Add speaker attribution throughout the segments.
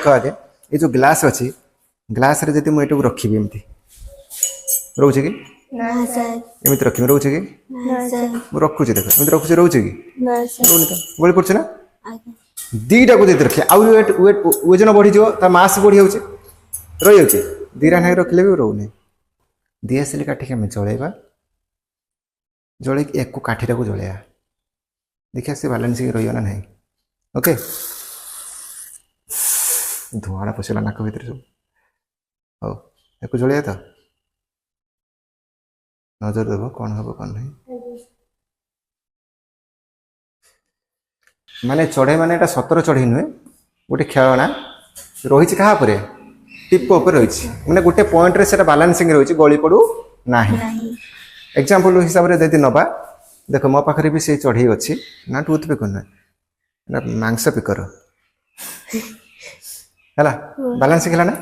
Speaker 1: देख आगे ये जो ग्लास अच्छी ग्लास रे जदि मुझे रखी एमती रोचे कि एमती रखी रोचे कि मुझे रखुची देख एमती रखुची रोचे कि रोनी तो गली पड़े ना दीटा को रखी आउ वेट वेट ओजन बढ़ीज मास बढ़ी जाऊे रही जाऊे दीरा ना रखिले भी रोनी दिएसएल काठी आम जलैबा जल एक काठीटा को जलैया देखिए से बालांसिंग रही ना नहीं ओके धुआड़ा पशिला नाक भर सब हो एक जलिया तो नजर देव कौन हम कौन नहीं माने चढ़े माने एटा सतर चढ़े नुहे गोटे खेलना रही क्या टिप रही मैंने गोटे पॉइंट रे सेटा बालांसिंग रही गली पड़ू ना एग्जांपल हिसाब से यदि नवा देख मो पाखे भी से चढ़ई अच्छी ना टूथ पिकर नुहे मांस पिकर है बालांसिंग है ना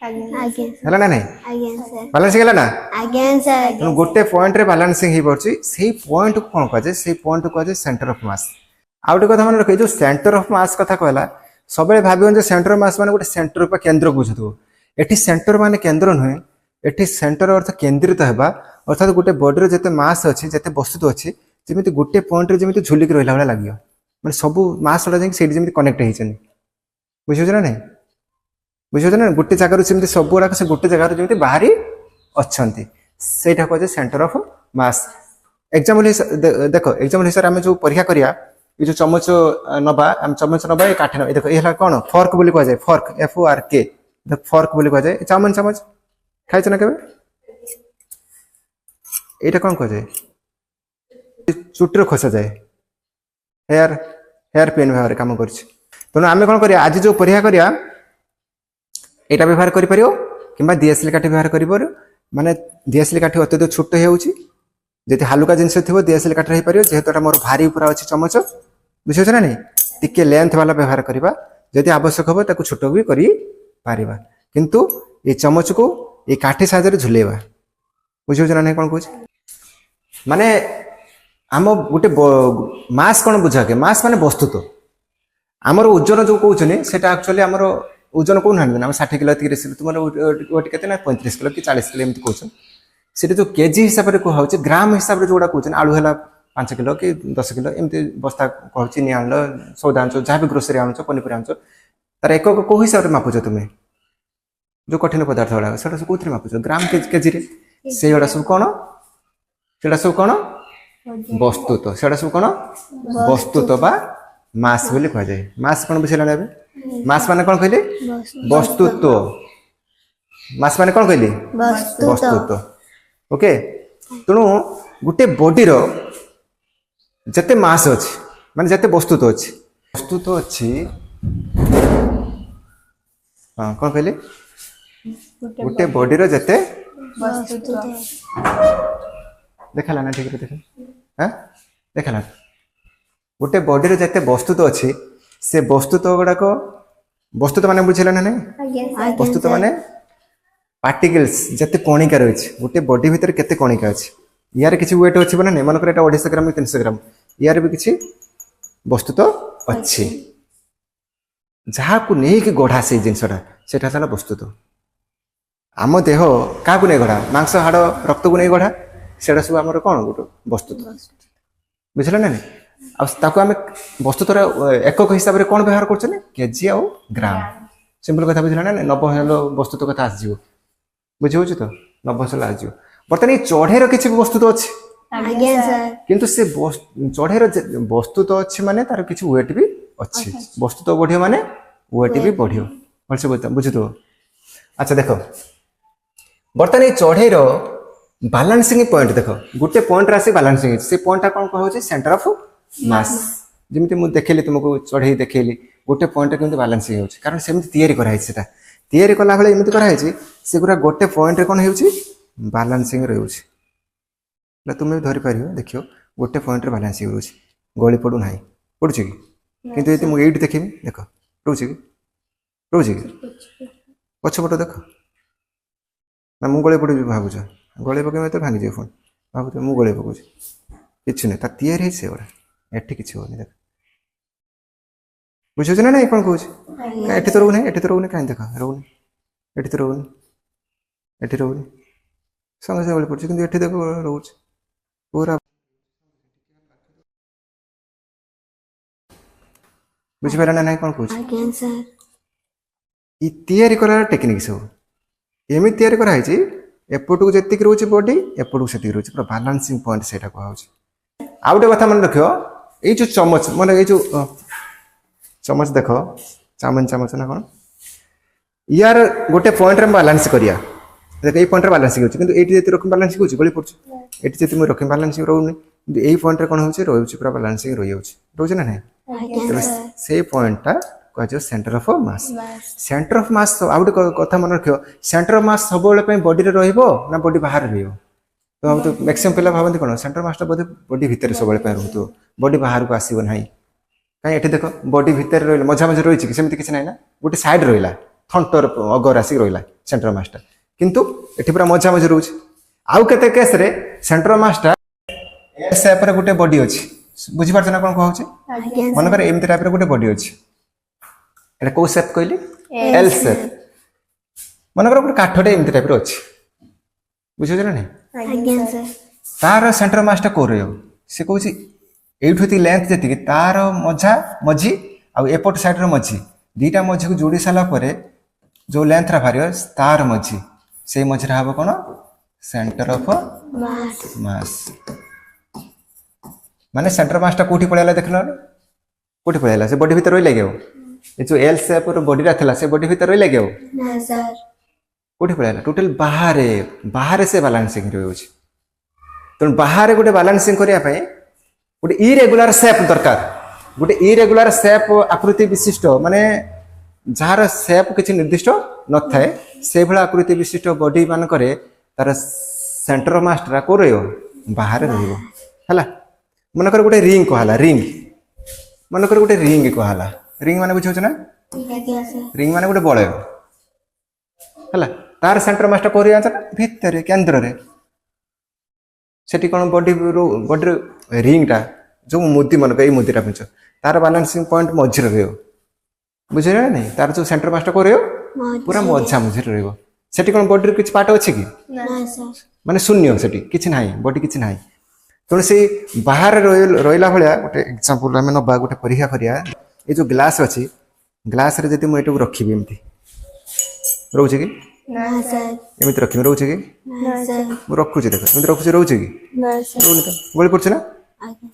Speaker 1: है ना नहीं बालांसिंग है ना गोटे पॉइंट रे बालांसिंग हो पार्टी से पॉइंट को कौन कहुए से पॉइंट को कहुए सेंटर ऑफ मास आउ गोटे कथा मन रख जो सेंटर ऑफ मास कथा कहला सब भाव सेंटर ऑफ मास माने गोटे सेंटर पर केन्द्र बुझुव एटी सेंटर माने केन्द्र नुहे एटी सेंटर अर्थ केन्द्रित होगा अर्थात गोटे बॉडी जिते मास अच्छी जिते वस्तु अच्छी जमी गोटे पॉइंट रे जमी झुलिक रहा भाई लगे मैंने सब मास गुड़ा जाकि कनेक्ट होती बुझे ना नहीं बुझे ना गोटे जगार से सब गुड़ाक से गोटे जगार जमी बाहरी अच्छा से कहे सेंटर ऑफ मास एग्जाम्पल देख एग्जाम्पल हिसाब से आम जो परीक्षा करिया ये जो चमच नबा चमच नबा ये काठी नबा देख ये कौन फर्क बोली कहुए फर्क FORK फर्क बोली कहुए चाउमिन चमच खाई ना केवे यहाँ कौन कहुए चुट्टी खोसा जाए हेयर पेन भाव कम कर तेणु आम कौन कर आज जो परीक्षा करिया यहाँ व्यवहार कर DSL काठी व्यवहार कर माने DSL काठी अत्यधिक छोट होती हालुका जिनस थी DSL काठी हो पार जेहेतु मोर भारी पूरा अच्छी चमच बुझे ना नहीं टिके लेंथ वाला व्यवहार करवा जदि आवश्यक हम ताको छोट भी कर किंतु ये चमच को ये काठी साहाय्य झुलेवा बुझे ना नहीं कौन कह माने आम गोटे मास कौन बुझा के मास माने वस्तु तो आमर ओजन जो कहते हैं एक्चुअली आमर ओजन कौन आम 60 किलो 30 किलो तुम वेट के 35 किलो कि 40 किलो एमती कहते से जो केजी हिसाब से कहुचे ग्राम हिसाब से जोड़ा कहते आलू है 5 किलो कि 10 किलो एमती बस्ता कह चीनी आण सौदा आण जहाँ भी ग्रोसरी आण पनीपरिया आण तार एक कौ हिसाब से मापुच तुम्हें जो कठिन पदार्थ गुड़ा से कौन मापुच ग्राम केजी से सब कौन से सब कौन वस्तुत्व से सब कौन वस्तुत्व बा मास बोली कह जाए मास कौन बुझे ना मास माने कौन कहले वस्तुत्व मास माने कौन कहले वस्तुत्व ओके तेणु गोटे बॉडी रो जते मास अच्छी माने जते वस्तुत्व अच्छी हाँ कौन कहले गोटे बॉडी रो जते देखला ना ठीक देख हाँ देखला गोटे बॉडी रो जते वस्तुत्व अच्छी से वस्तुत्व गुड़ाक वस्तुत्व माने बुझेला ना नहीं वस्तुत्व माने पार्टिकल्स जते कणिका रही गोटे बॉडी भितर केते कणिका अच्छी यार किसी वेट अच्छी ना नहीं मनकर 250 ग्राम 300 ग्राम यार भी किसी वस्तुत्व अच्छी जहाँ को नहीं कि गढ़ा से जिनसटा से वस्तुत्व आम देह क्या नहीं गढ़ा मांस हाड़ रक्त को नहीं गढ़ा से सब आम कौन गोटे वस्तुत्व बुझे ना नहीं आम वस्तुत्व एकक हिसाब से कौन व्यवहार कर केजी आउ ग्राम सिंपल कथा बुझे ना नव वस्तुत्व कथा आसो बुझे तो नव आसो बर्तमान ये चढ़ेर किसी वस्तुत्व अच्छी किंतु से चढ़ेर वस्तुत्व अच्छी माने तार किसी वेट भी अच्छी वस्तुत्व बढ़ियो माने वेट भी बढ़ियो भलसे बुझे तो अच्छा देख बर्तमान ये चढ़ेर बालांसिंग पॉइंट देख गोटे पॉइंट आसी बालांसिंग से पॉइंट कौन कह सेंटर ऑफ मास जमी मुझे देखली तुमको चढ़ई देखली गोटे पॉइंट केमती बालांसिंग हो कारण सेमती या कला बेले एमती कराई से गुरा गोटे पॉइंट कौन हो बालांसिंग रोचे तुम्हें भी धरीपर देख गोटे पॉइंट बालांसिंग रोचे गली पड़ू ना पड़ू कि कितु ये मुझे देखी देख रोचे कि रोचे कि पछपट देख ना मुझे गले पड़ भावुच गले पकड़ तो भांगी फोन भावुथ मुझे गले पकाऊँ कि नहीं से गुड़ा एटी कि देख बुझुछ ना नहीं कौन कहूँ एठी तो रोने कहीं देख रोने एठी तो रोने एठी रोने संगे संगे पड़ुछ कि एठी देख रोच पूरा बुझिपार ना नहीं कौन कहूँ तैयारी करार टेक्निक सब एमती तैयारी कराई एपटू जी रोचे बॉडी एपटू से रोचे पूरा बालांसिंग पॉइंट से कहुच आउ गोटे कथा मन रख ये जो चमच माने ये जो चमच देख चामच चामच ना कौन यार गोटे पॉइंट रे बालांस करिया देख ये पॉइंट रे बालांस होची किंतु एटी जति रखम बालांस होची गली पड़छ एटी जति म रखम बालांस रहउनी किंतु एई पॉइंट रे कोन होची रहउची पूरा बालांसिंग रहि होची रोज ना नहीं से पॉइंट टा जो सेंटर ऑफ मास आउ गोटे कथा मन रखियो सेंटर ऑफ मास सब बेले बॉडी रे रहइबो ना बॉडी बाहर रहइबो तो हम तो मैक्सिमम पिला भाबंती कोन सेंटर मास टा बॉडी भीतर सब बेले रहतो बॉडी बाहर को आसीबो नाही कहीं एठी देख बॉडी भीतर रहिला मझा मझा रहिछि कि सेमति किछ नाही ना गोटे साइड रहिला थंटर अगर आसी रहिला सेंटर मास्टर किंतु एठी पूरा मझा मझा रहउछि आउ केते केस रे सेंटर मास्टर एल शेप रे गोटे बॉडी अछि बुझि पारछ ना कोन कहउछि मन करे एमति टाइप रे गोटे बॉडी अछि एटा को शेप कहली एल शेप मन करे गोटे काठटे एमति टाइप रे अछि बुझिछ ना नहीं
Speaker 2: आज्ञा सर
Speaker 1: तार सेंटर मास्टर को रहयो से कहउछि एठुती लेंथ जति तार मझा मझी आ एपट साइड रो मझी दीटा मझी को जोड़ी साला परे जो लेंथ रा भारियो तार मझी से मझी रा हबो कोन सेंटर ऑफ मास माने सेंटर मास टा कोठी पळेला देखलो कोठी पळेला से बॉडी भीतर रोइ लागेओ ए जो एल शेप रो बॉडी रा थला से बॉडी भीतर रोइ लागेओ
Speaker 2: ना सर
Speaker 1: कोठी पळेला टोटल बाहर से बैलेंसिंग रहउछि तो बाहर गोटे बैलेंसिंग करिया पय गोटे इरेगुलर शेप दरकार गोटे इरेगुलर शेप आकृति विशिष्ट माने जार शेप किसी निर्दिष्ट न थाए से भला आकृति विशिष्ट बॉडी मान करे तार सेंटर मास्टर को रहियो बाहर रहियो हला मन कर गोटे रिंग कहला रिंग मन कर गोटे रिंग कहला रिंग माने बुझौ ना
Speaker 2: आज्ञा सर
Speaker 1: रिंग माने गोटे बलय हला तार सेंटर मास्टर को रहियो भीतर केंद्र रे सेठी कोन बॉडी रिंग टा जो मुद्दी मन के मुद्दी टा पिंच तार बैलेंसिंग पॉइंट मझी रहियो बुझे ना नहीं तार जो सेंटर मास्टर को रहियो पूरा मझा मझी रहियो सेठी कोन बॉडी रे किछ पार्ट अछि कि
Speaker 2: ना सर
Speaker 1: माने शून्य सेठी किछ नाही बॉडी किछ नाही तो से बाहर रोइला भलिया गोटे एग्जांपल हम नबा गोटे परीक्षा करिया ए जो ग्लास अछि ग्लास रे जति म एटू रखिबी एमती रहउछि कि
Speaker 2: ना सर
Speaker 1: एमती रखिबी रहउछि कि
Speaker 2: ना सर
Speaker 1: म रखुछि देख एमती रखुछि रहउछि कि
Speaker 2: ना सर
Speaker 1: रहउनि त गଳି पड़छ ना
Speaker 2: आज्ञा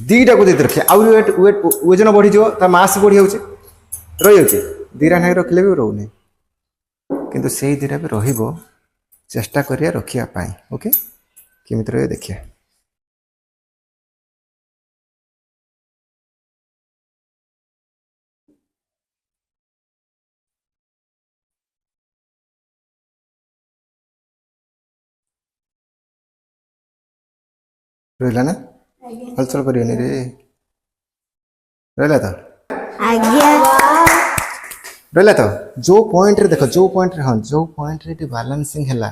Speaker 1: दीटा को देते रखे आउ वेट वजन बढ़ी जो ता मास बढ़ी होचे रही होचे दीरा नाही रखले भी रहउनी किंतु से दीरा भी रहिबो चेष्टा करिया रखिया पाई ओके केमित रहे देखिया रहला ना हलचल करियो रे रहला तो
Speaker 2: आज्ञा
Speaker 1: रहला तो जो पॉइंट रे देखो जो पॉइंट रे हां जो पॉइंट रे बैलेंसिंग हैला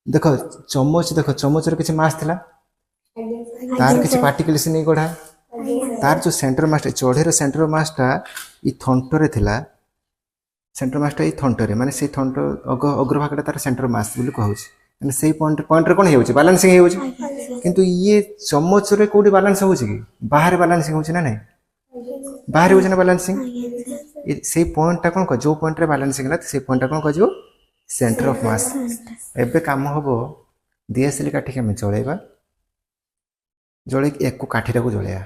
Speaker 1: देखो चम्मच रे किछ मास थिला तार किछ पार्टिकल्स नहीं गढ़ा तार जो सेंटर मास चढ़े रो सेंटर मास टा ई थंटो रे थिला सेंटर मास टा ई थंटो रे माने से थंटो अग्रभागटा तार सेंटर मास बोली कहउछि माने से पॉइंट रे कोन हेउछि बैलेंसिंग हेउछि किंतु ये चम्मच रे कोडी बैलेंस होउछि कि बाहर बैलेंसिंग होउछि ना नहीं बाहर होउछि ना बैलेंसिंग से पॉइंट टा कोन को जो पॉइंट रे बैलेंसिंग होला से पॉइंट टा कोन कहजो सेंटर ऑफ मास एबे काम हबो डीएसएल काठी के हम जळेबा जळे एक को काठीटा को जळेया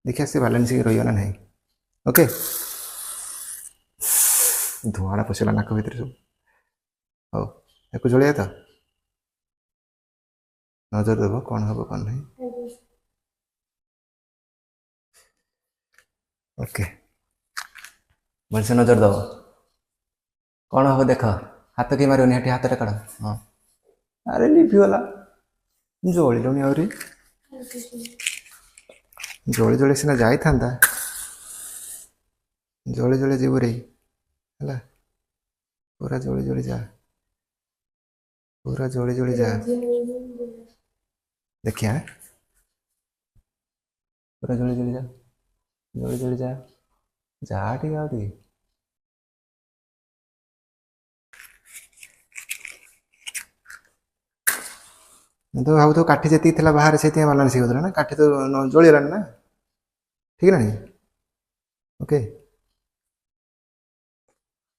Speaker 1: देखिया से बैलेंसिंग रहियो ना नहीं ओके धुआड़ा पछला नाक भीतर सब हो एको जळेया तो नजर देबो कोन हबो कोन नहीं ओके मन से नजर दो कौन हम देख हाथ के मारे निहाटी हाथ काढ़ हाँ अरे लिभिगला जलिलुनि आहरी जली जली सीना जाई था जली जली जीव रे है पूरा जली जली जा पूरा जली जली जा देखिए पूरा जली जली जा जली जली जा जा ठीक आ ठीक तो भाव तो काठी जी थी बाहर से बालांस होता ना काठी तो जलिगला ना ठीक ना ओके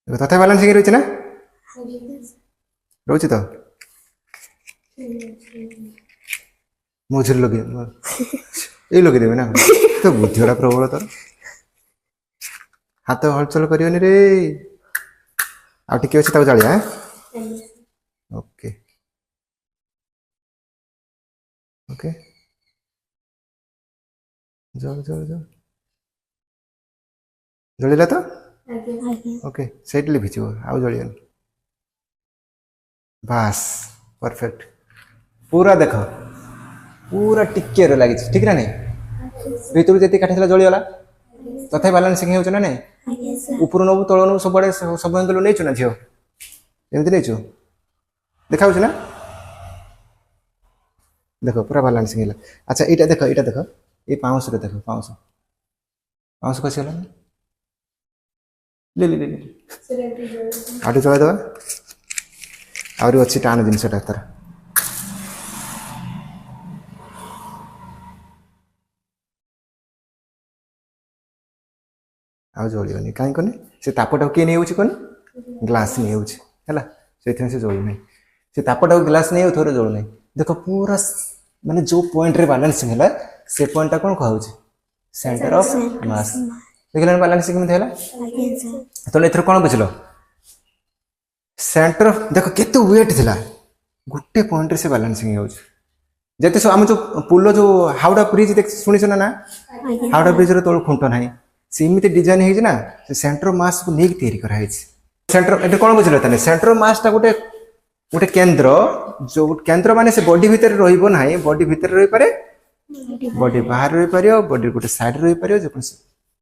Speaker 1: तथा बालांस रही ना रोचे तो मझे लगे ये लगेदेवे ना तो बुद्धि गुड़ा प्रबल तर हाथ हलचल करनी रे आ टे अच्छे जालिया ओके ओके जल जल जल जलिला तो ओके सेट लिभिज आउ जलियन बास परफेक्ट पूरा देख पूरा टिके लगी ठीक ना नहीं भीतर जी काठी जलिगला तथा बालांसिंग हो ना नहीं ऊपर नबू तल नबू सब सब एंगल नहीं ना झील एमती नहीं देखा ना देख पूरा बालांसिंग है अच्छा ये देख ये पाउस देख पाउस पाउस खसीगला ले ले ले आठ चलदेवा आहरी अच्छी टाण जिनसटा तार आउ जलिबनी कहीं कने से तापटा किए नहीं होची कने ग्लास नहीं होची हैला सेथन से जळु नहीं से तापटा ग्लास नहीं थोरे जळु नहीं देखो पूरा माने जो पॉइंट रे बैलेंसिंग हैला से पॉइंट कोन कहउची सेंटर ऑफ मास देखलन बैलेंसिंग में हैला तो एथर कोन बुझलो सेंटर ऑफ देखो केते वेट थिला गुट्टे पॉइंट रे से बैलेंसिंग होची जते सो हम जो पुलो जो हावड़ा ब्रिज देख सुनिस ना हावड़ा ब्रिज रे तोल खुंट नाही सीमित डिजाइन है ना सेंटर ऑफ मास को नहीं तैयारी करा है सेंटर एटे कोन बुझलो तने सेंटर ऑफ मास ता गोटे गोटे केंद्र जो केंद्र माने से बॉडी भीतर रहिबो नाही बॉडी भीतर रहि पारे बॉडी बाहर रहि पारियो बॉडी गोटे साइड रहि पारियो जे